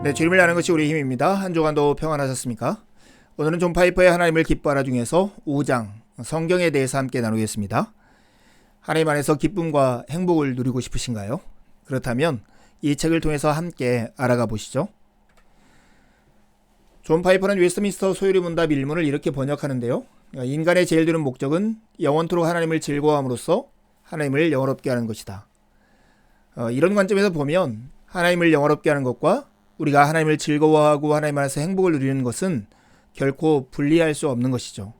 네, 주님을 아는 것이 우리의 힘입니다. 한 주간도 평안하셨습니까? 오늘은 존 파이퍼의 하나님을 기뻐하라 중에서 5장 성경에 대해서 함께 나누겠습니다. 하나님 안에서 기쁨과 행복을 누리고 싶으신가요? 그렇다면 이 책을 통해서 함께 알아가 보시죠. 존 파이퍼는 웨스트민스터 소유리 문답 1문을 이렇게 번역하는데요. 인간의 제일 드는 목적은 영원토록 하나님을 즐거워함으로써 하나님을 영원롭게 하는 것이다. 이런 관점에서 보면 하나님을 영원롭게 하는 것과 우리가 하나님을 즐거워하고 하나님 안에서 행복을 누리는 것은 결코 분리할 수 없는 것이죠.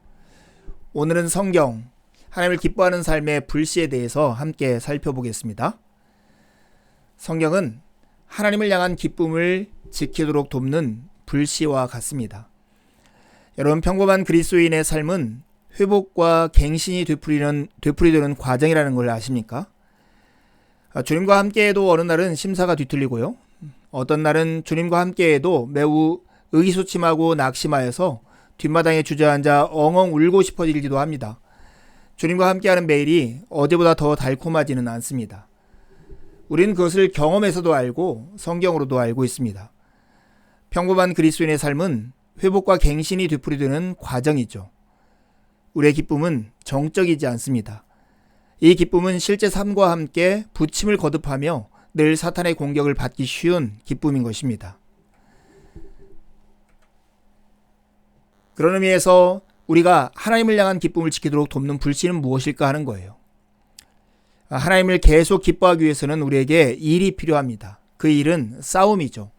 오늘은 성경, 하나님을 기뻐하는 삶의 불씨에 대해서 함께 살펴보겠습니다. 성경은 하나님을 향한 기쁨을 지키도록 돕는 불씨와 같습니다. 여러분, 평범한 그리스도인의 삶은 회복과 갱신이 되풀이되는 과정이라는 걸 아십니까? 주님과 함께해도 어느 날은 심사가 뒤틀리고요. 어떤 날은 주님과 함께해도 매우 의기소침하고 낙심하여서 뒷마당에 주저앉아 엉엉 울고 싶어지기도 합니다. 주님과 함께하는 매일이 어제보다 더 달콤하지는 않습니다. 우리는 그것을 경험에서도 알고 성경으로도 알고 있습니다. 평범한 그리스도인의 삶은 회복과 갱신이 되풀이되는 과정이죠. 우리의 기쁨은 정적이지 않습니다. 이 기쁨은 실제 삶과 함께 부침을 거듭하며 늘 사탄의 공격을 받기 쉬운 기쁨인 것입니다. 그런 의미에서 우리가 하나님을 향한 기쁨을 지키도록 돕는 불씨는 무엇일까 하는 거예요. 하나님을 계속 기뻐하기 위해서는 우리에게 일이 필요합니다. 그 일은 싸움이죠.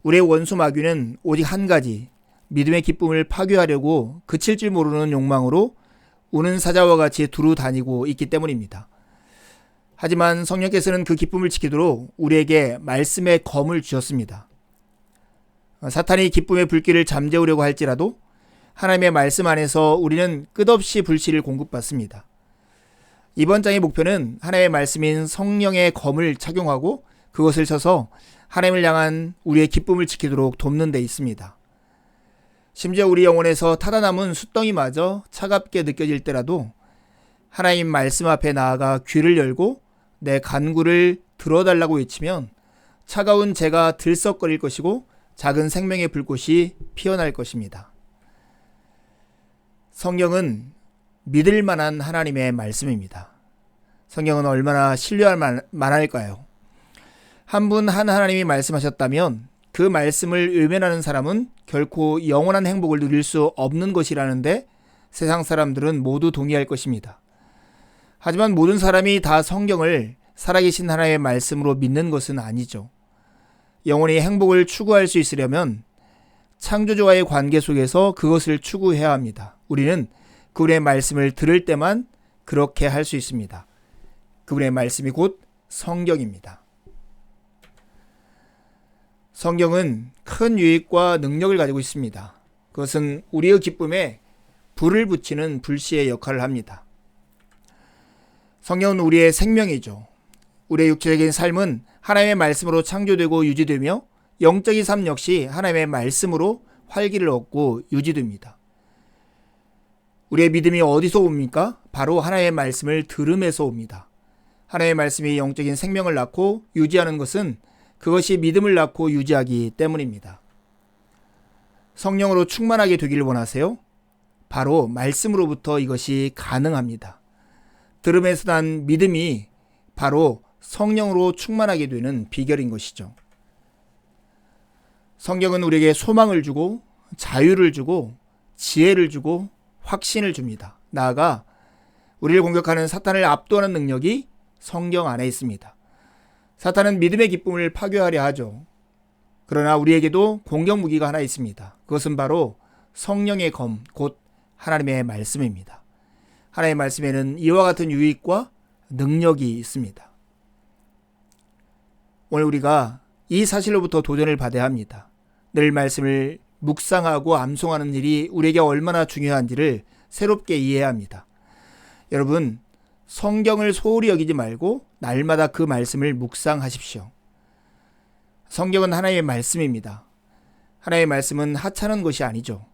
우리의 원수 마귀는 오직 한 가지, 믿음의 기쁨을 파괴하려고 그칠 줄 모르는 욕망으로 우는 사자와 같이 두루 다니고 있기 때문입니다. 하지만 성령께서는 그 기쁨을 지키도록 우리에게 말씀의 검을 주셨습니다. 사탄이 기쁨의 불길을 잠재우려고 할지라도 하나님의 말씀 안에서 우리는 끝없이 불씨를 공급받습니다. 이번 장의 목표는 하나님의 말씀인 성령의 검을 착용하고 그것을 쳐서 하나님을 향한 우리의 기쁨을 지키도록 돕는 데 있습니다. 심지어 우리 영혼에서 타다 남은 숯덩이마저 차갑게 느껴질 때라도 하나님 말씀 앞에 나아가 귀를 열고 내 간구를 들어달라고 외치면 차가운 재가 들썩거릴 것이고 작은 생명의 불꽃이 피어날 것입니다. 성경은 믿을 만한 하나님의 말씀입니다. 성경은 얼마나 신뢰할 만할까요? 한 분 한 하나님이 말씀하셨다면 그 말씀을 외면하는 사람은 결코 영원한 행복을 누릴 수 없는 것이라는데 세상 사람들은 모두 동의할 것입니다. 하지만 모든 사람이 다 성경을 살아계신 하나님의 말씀으로 믿는 것은 아니죠. 영원히 행복을 추구할 수 있으려면 창조주와의 관계 속에서 그것을 추구해야 합니다. 우리는 그분의 말씀을 들을 때만 그렇게 할 수 있습니다. 그분의 말씀이 곧 성경입니다. 성경은 큰 유익과 능력을 가지고 있습니다. 그것은 우리의 기쁨에 불을 붙이는 불씨의 역할을 합니다. 성경은 우리의 생명이죠. 우리의 육체적인 삶은 하나님의 말씀으로 창조되고 유지되며 영적인 삶 역시 하나님의 말씀으로 활기를 얻고 유지됩니다. 우리의 믿음이 어디서 옵니까? 바로 하나님의 말씀을 들음에서 옵니다. 하나님의 말씀이 영적인 생명을 낳고 유지하는 것은 그것이 믿음을 낳고 유지하기 때문입니다. 성령으로 충만하게 되기를 원하세요? 바로 말씀으로부터 이것이 가능합니다. 들음에서 난 믿음이 바로 성령으로 충만하게 되는 비결인 것이죠. 성경은 우리에게 소망을 주고 자유를 주고 지혜를 주고 확신을 줍니다. 나아가 우리를 공격하는 사탄을 압도하는 능력이 성경 안에 있습니다. 사탄은 믿음의 기쁨을 파괴하려 하죠. 그러나 우리에게도 공격 무기가 하나 있습니다. 그것은 바로 성령의 검, 곧 하나님의 말씀입니다. 하나님의 말씀에는 이와 같은 유익과 능력이 있습니다. 오늘 우리가 이 사실로부터 도전을 받아야 합니다. 늘 말씀을 묵상하고 암송하는 일이 우리에게 얼마나 중요한지를 새롭게 이해해야 합니다. 여러분, 성경을 소홀히 여기지 말고 날마다 그 말씀을 묵상하십시오. 성경은 하나님의 말씀입니다. 하나님의 말씀은 하찮은 것이 아니죠.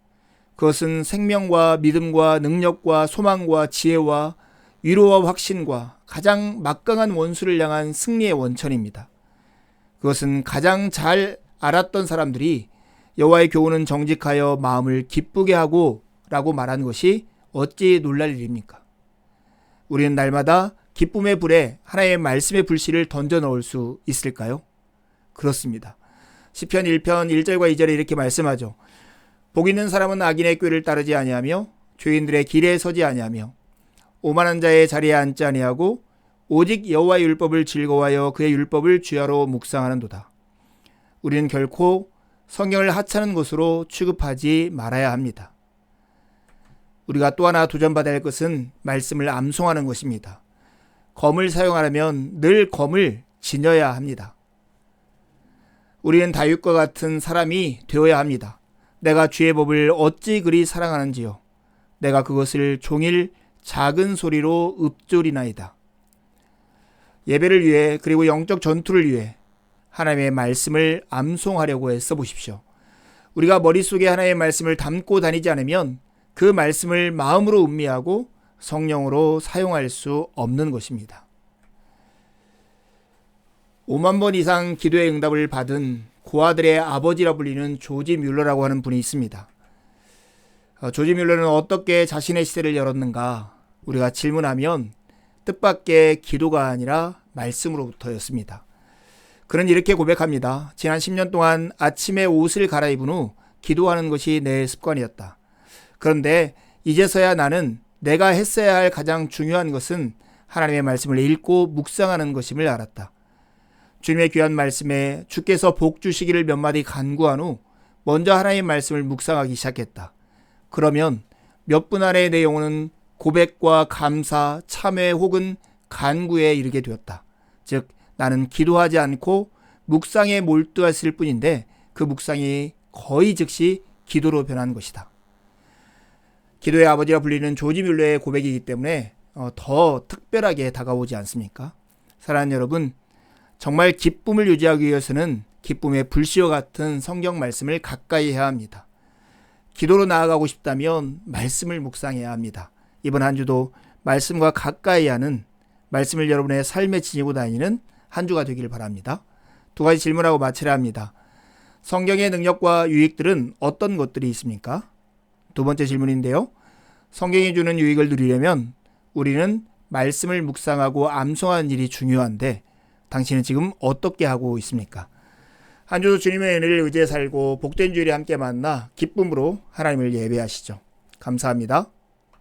그것은 생명과 믿음과 능력과 소망과 지혜와 위로와 확신과 가장 막강한 원수를 향한 승리의 원천입니다. 그것은 가장 잘 알았던 사람들이 여호와의 교훈은 정직하여 마음을 기쁘게 하고 라고 말한 것이 어찌 놀랄 일입니까? 우리는 날마다 기쁨의 불에 하나님의 말씀의 불씨를 던져 넣을 수 있을까요? 그렇습니다. 시편 1편 1절과 2절에 이렇게 말씀하죠. 복 있는 사람은 악인의 꾀를 따르지 아니하며 죄인들의 길에 서지 아니하며 오만한 자의 자리에 앉지 아니하고 오직 여호와의 율법을 즐거워하여 그의 율법을 주야로 묵상하는도다. 우리는 결코 성경을 하찮은 것으로 취급하지 말아야 합니다. 우리가 또 하나 도전받아야 할 것은 말씀을 암송하는 것입니다. 검을 사용하려면 늘 검을 지녀야 합니다. 우리는 다윗과 같은 사람이 되어야 합니다. 내가 주의 법을 어찌 그리 사랑하는지요. 내가 그것을 종일 작은 소리로 읊조리나이다. 예배를 위해 그리고 영적 전투를 위해 하나님의 말씀을 암송하려고 애써 보십시오. 우리가 머릿속에 하나님의 말씀을 담고 다니지 않으면 그 말씀을 마음으로 음미하고 성령으로 사용할 수 없는 것입니다. 5만 번 이상 기도의 응답을 받은 고아들의 아버지라 불리는 조지 뮬러라고 하는 분이 있습니다. 조지 뮬러는 어떻게 자신의 시대를 열었는가? 우리가 질문하면 뜻밖의 기도가 아니라 말씀으로부터였습니다. 그는 이렇게 고백합니다. 지난 10년 동안 아침에 옷을 갈아입은 후 기도하는 것이 내 습관이었다. 그런데 이제서야 나는 내가 했어야 할 가장 중요한 것은 하나님의 말씀을 읽고 묵상하는 것임을 알았다. 주님의 귀한 말씀에 주께서 복 주시기를 몇 마디 간구한 후 먼저 하나님의 말씀을 묵상하기 시작했다. 그러면 몇 분 안에 내 영혼은 고백과 감사, 참회 혹은 간구에 이르게 되었다. 즉 나는 기도하지 않고 묵상에 몰두했을 뿐인데 그 묵상이 거의 즉시 기도로 변한 것이다. 기도의 아버지라 불리는 조지 뮬러의 고백이기 때문에 더 특별하게 다가오지 않습니까? 사랑하는 여러분, 정말 기쁨을 유지하기 위해서는 기쁨의 불씨와 같은 성경 말씀을 가까이 해야 합니다. 기도로 나아가고 싶다면 말씀을 묵상해야 합니다. 이번 한 주도 말씀과 가까이 하는, 말씀을 여러분의 삶에 지니고 다니는 한 주가 되기를 바랍니다. 두 가지 질문하고 마치려 합니다. 성경의 능력과 유익들은 어떤 것들이 있습니까? 두 번째 질문인데요. 성경이 주는 유익을 누리려면 우리는 말씀을 묵상하고 암송하는 일이 중요한데 당신은 지금 어떻게 하고 있습니까? 한 주도 주님의 은혜를 의지해 살고 복된 주일에 함께 만나 기쁨으로 하나님을 예배하시죠. 감사합니다.